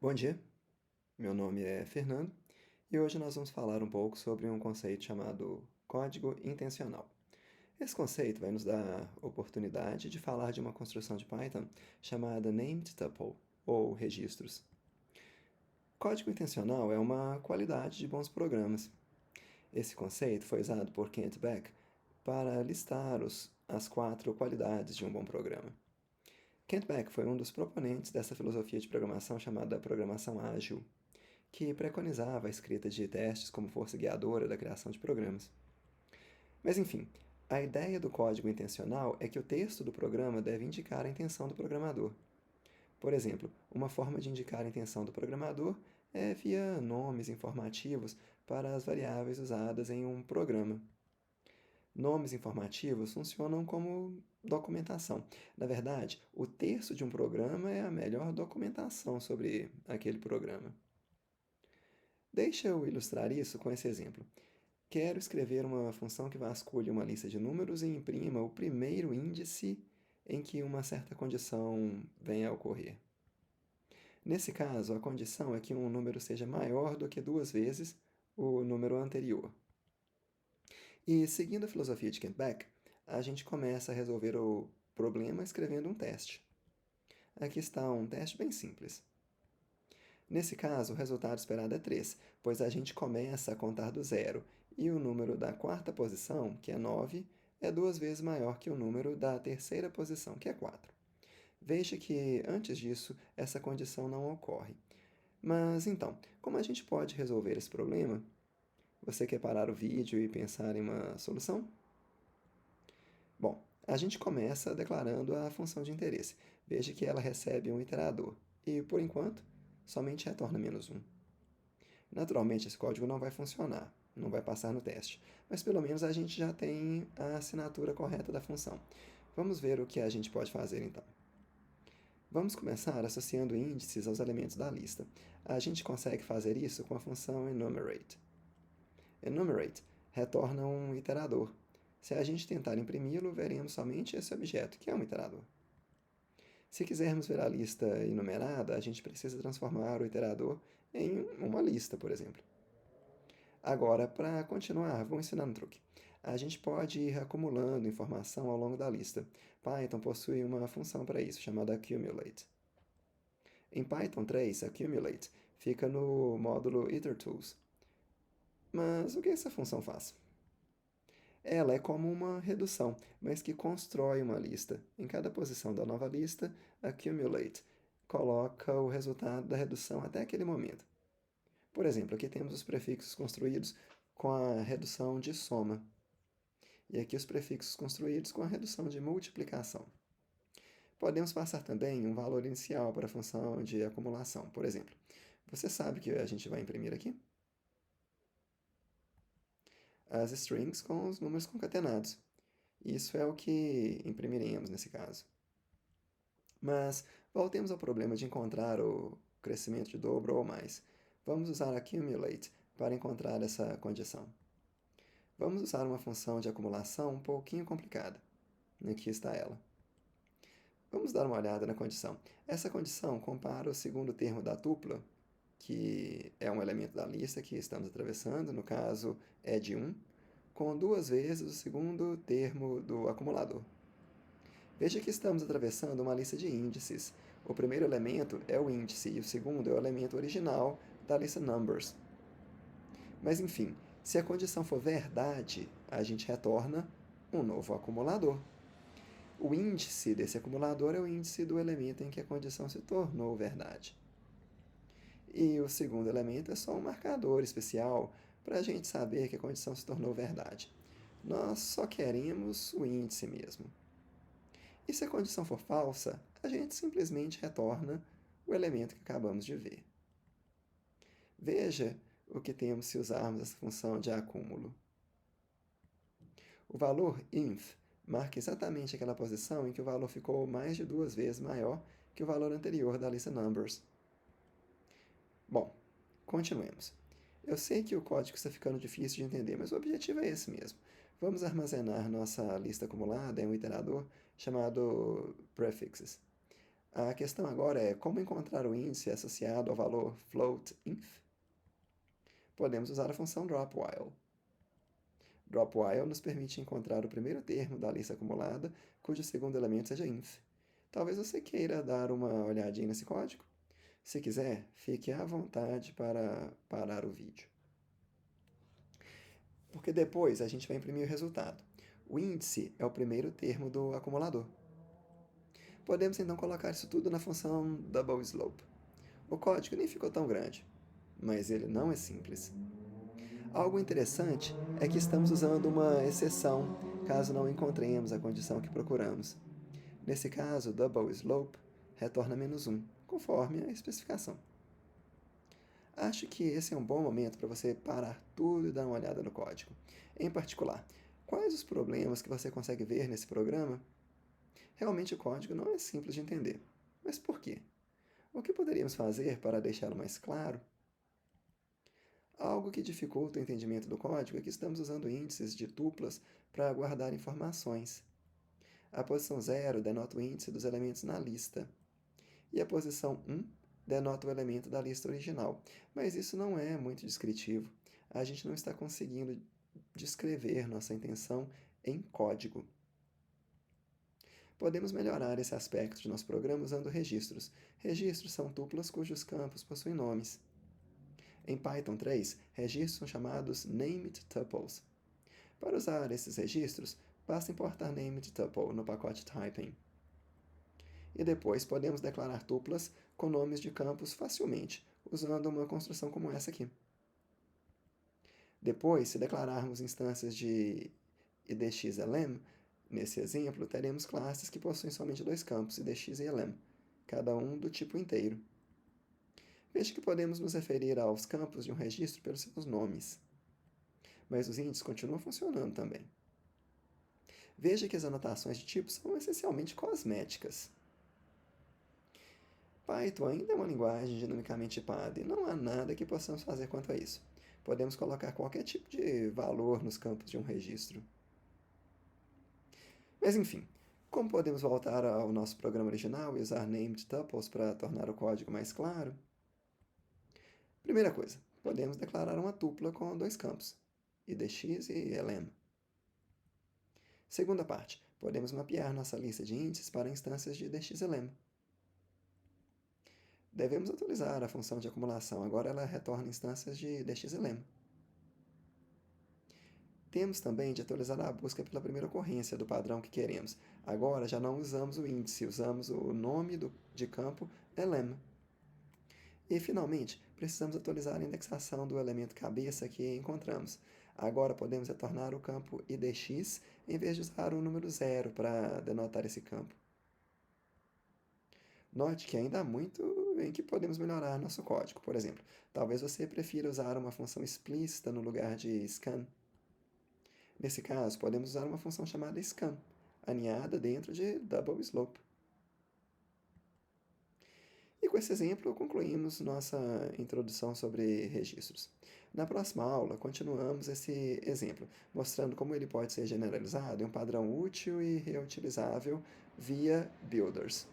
Bom dia, meu nome é Fernando e hoje nós vamos falar um pouco sobre um conceito chamado código intencional. Esse conceito vai nos dar a oportunidade de falar de uma construção de Python chamada named tuple, ou registros. Código intencional é uma qualidade de bons programas. Esse conceito foi usado por Kent Beck para listar as 4 qualidades de um bom programa. Kent Beck foi um dos proponentes dessa filosofia de programação chamada programação ágil, que preconizava a escrita de testes como força guiadora da criação de programas. Mas enfim, a ideia do código intencional é que o texto do programa deve indicar a intenção do programador. Por exemplo, uma forma de indicar a intenção do programador é via nomes informativos para as variáveis usadas em um programa. Nomes informativos funcionam como documentação. Na verdade, o texto de um programa é a melhor documentação sobre aquele programa. Deixa eu ilustrar isso com esse exemplo. Quero escrever uma função que vasculhe uma lista de números e imprima o primeiro índice em que uma certa condição venha a ocorrer. Nesse caso, a condição é que um número seja maior do que 2 vezes o número anterior. E seguindo a filosofia de Kent Beck, a gente começa a resolver o problema escrevendo um teste. Aqui está um teste bem simples. Nesse caso, o resultado esperado é 3, pois a gente começa a contar do zero, e o número da quarta posição, que é 9, é 2 vezes maior que o número da terceira posição, que é 4. Veja que, antes disso, essa condição não ocorre. Mas então, como a gente pode resolver esse problema? Você quer parar o vídeo e pensar em uma solução? Bom, a gente começa declarando a função de interesse. Veja que ela recebe um iterador e, por enquanto, somente retorna -1. Naturalmente, esse código não vai funcionar, não vai passar no teste, mas pelo menos a gente já tem a assinatura correta da função. Vamos ver o que a gente pode fazer então. Vamos começar associando índices aos elementos da lista. A gente consegue fazer isso com a função enumerate. Enumerate retorna um iterador. Se a gente tentar imprimi-lo, veremos somente esse objeto, que é um iterador. Se quisermos ver a lista enumerada, a gente precisa transformar o iterador em uma lista, por exemplo. Agora, para continuar, vou ensinar um truque. A gente pode ir acumulando informação ao longo da lista. Python possui uma função para isso, chamada accumulate. Em Python 3, accumulate fica no módulo itertools. Mas o que essa função faz? Ela é como uma redução, mas que constrói uma lista. Em cada posição da nova lista, accumulate coloca o resultado da redução até aquele momento. Por exemplo, aqui temos os prefixos construídos com a redução de soma. E aqui os prefixos construídos com a redução de multiplicação. Podemos passar também um valor inicial para a função de acumulação. Por exemplo, você sabe o que a gente vai imprimir aqui? As strings com os números concatenados. Isso é o que imprimiremos nesse caso. Mas voltemos ao problema de encontrar o crescimento de dobro ou mais. Vamos usar accumulate para encontrar essa condição. Vamos usar uma função de acumulação um pouquinho complicada. Aqui está ela. Vamos dar uma olhada na condição. Essa condição compara o segundo termo da tupla, que é um elemento da lista que estamos atravessando, no caso é de 1, com 2 vezes o segundo termo do acumulador. Veja que estamos atravessando uma lista de índices. O primeiro elemento é o índice e o segundo é o elemento original da lista numbers. Mas enfim, se a condição for verdade, a gente retorna um novo acumulador. O índice desse acumulador é o índice do elemento em que a condição se tornou verdade. E o segundo elemento é só um marcador especial para a gente saber que a condição se tornou verdade. Nós só queremos o índice mesmo. E se a condição for falsa, a gente simplesmente retorna o elemento que acabamos de ver. Veja o que temos se usarmos essa função de acúmulo. O valor inf marca exatamente aquela posição em que o valor ficou mais de 2 vezes maior que o valor anterior da lista numbers. Bom, continuemos. Eu sei que o código está ficando difícil de entender, mas o objetivo é esse mesmo. Vamos armazenar nossa lista acumulada em um iterador chamado prefixes. A questão agora é como encontrar o índice associado ao valor float_inf. Podemos usar a função dropWhile. DropWhile nos permite encontrar o primeiro termo da lista acumulada, cujo segundo elemento seja inf. Talvez você queira dar uma olhadinha nesse código. Se quiser, fique à vontade para parar o vídeo. Porque depois a gente vai imprimir o resultado. O índice é o primeiro termo do acumulador. Podemos então colocar isso tudo na função doubleSlope. O código nem ficou tão grande, mas ele não é simples. Algo interessante é que estamos usando uma exceção caso não encontremos a condição que procuramos. Nesse caso, doubleSlope retorna -1, conforme a especificação. Acho que esse é um bom momento para você parar tudo e dar uma olhada no código. Em particular, quais os problemas que você consegue ver nesse programa? Realmente o código não é simples de entender. Mas por quê? O que poderíamos fazer para deixá-lo mais claro? Algo que dificulta o entendimento do código é que estamos usando índices de tuplas para guardar informações. A posição 0 denota o índice dos elementos na lista, e a posição 1 denota o elemento da lista original, mas isso não é muito descritivo. A gente não está conseguindo descrever nossa intenção em código. Podemos melhorar esse aspecto de nosso programa usando registros. Registros são tuplas cujos campos possuem nomes. Em Python 3, registros são chamados named tuples. Para usar esses registros, basta importar named tuple no pacote typing. E depois podemos declarar tuplas com nomes de campos facilmente, usando uma construção como essa aqui. Depois, se declararmos instâncias de idxlm, nesse exemplo, teremos classes que possuem somente dois campos, idx e lm, cada um do tipo inteiro. Veja que podemos nos referir aos campos de um registro pelos seus nomes. Mas os índices continuam funcionando também. Veja que as anotações de tipo são essencialmente cosméticas. Python ainda é uma linguagem dinamicamente tipada e não há nada que possamos fazer quanto a isso. Podemos colocar qualquer tipo de valor nos campos de um registro. Mas enfim, como podemos voltar ao nosso programa original e usar named tuples para tornar o código mais claro? Primeira coisa, podemos declarar uma tupla com dois campos, idx e lm. Segunda parte, podemos mapear nossa lista de índices para instâncias de idx-lm. Devemos atualizar a função de acumulação, agora ela retorna instâncias de idx-lm. Temos também de atualizar a busca pela primeira ocorrência do padrão que queremos. Agora já não usamos o índice, usamos o nome de campo lm. E, finalmente, precisamos atualizar a indexação do elemento cabeça que encontramos. Agora podemos retornar o campo idx em vez de usar o número 0 para denotar esse campo. Note que ainda há muito em que podemos melhorar nosso código. Por exemplo, talvez você prefira usar uma função explícita no lugar de scan. Nesse caso, podemos usar uma função chamada scan, aninhada dentro de doubleSlope. E com esse exemplo, concluímos nossa introdução sobre registros. Na próxima aula, continuamos esse exemplo, mostrando como ele pode ser generalizado em um padrão útil e reutilizável via builders.